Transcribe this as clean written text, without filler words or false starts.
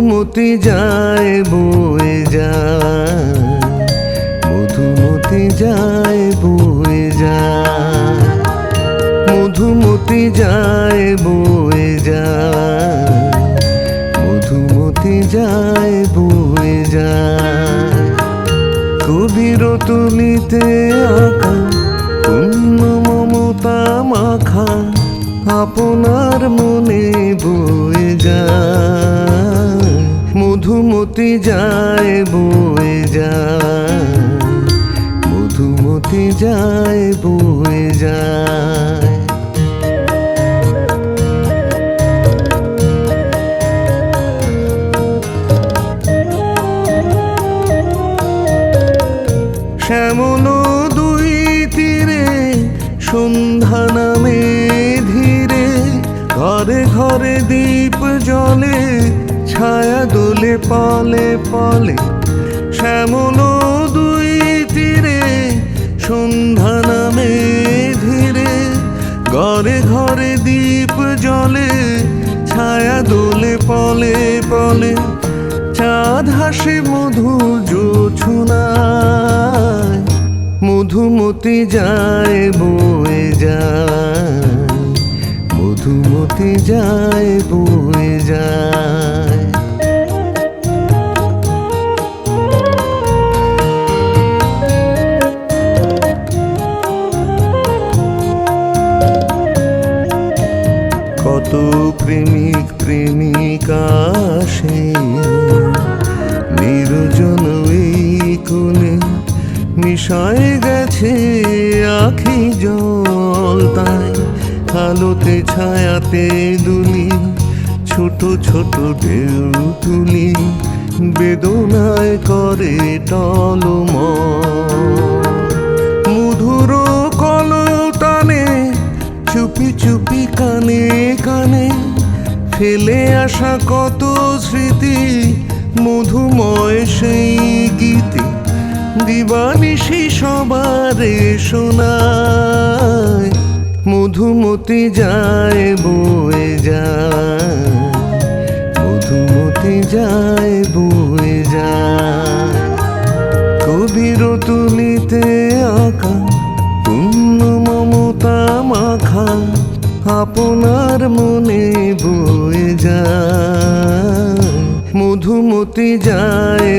মধুমতি যায় বয়ে যায়, মধুমতি যায় বয়ে যায়, মধুমতি যায় বয়ে যায়, মধুমতি যায় বয়ে যায়। কবির তুলিতে আঁকা পূর্ণ মমতা মাখা আপনার মনে বয়ে যায়, মধুমতি যায় বয়ে যায়, মধুমতি যায় বয়ে যায়। শ্যামল দুই তীরে সন্ধ্যা নামে ধীরে, ঘরে ঘরে দীপ জ্বলে, ছায়া দোলে পলে পলে। শ্যামল দুই তীরে সন্ধ্যা নামে ধীরে, ঘরে ঘরে দীপ জ্বলে, ছায়া দোলে পলে পলে। চাঁদ হাসে মধু জোছনায়, মধুমতি যায় বয়ে যায়, মধুমতি যায় বয়ে যায়। কত প্রেমিক প্রেমিকা সে নির্জন এই কোণে, মিশায় গেছে আখি জল তাই আলোতে ছায়াতে দুলি, ছোট ছোট ঢেউ তুলি, বেদনায় করে টলমল। মধুর কলতানে চুপি চুপি কানে কানে ফেলে আসা কত স্মৃতি, মধুময় সেই গীতে দিবানিশি সবারে শোনায়। মধুমতি যায় বয়ে যায়, মধুমতি যায় বয়ে যায়। কবির তুলিতে আঁকা পূর্ণ মমতা মাখা আপনার মনে বয়ে যায়, মধুমতি যায়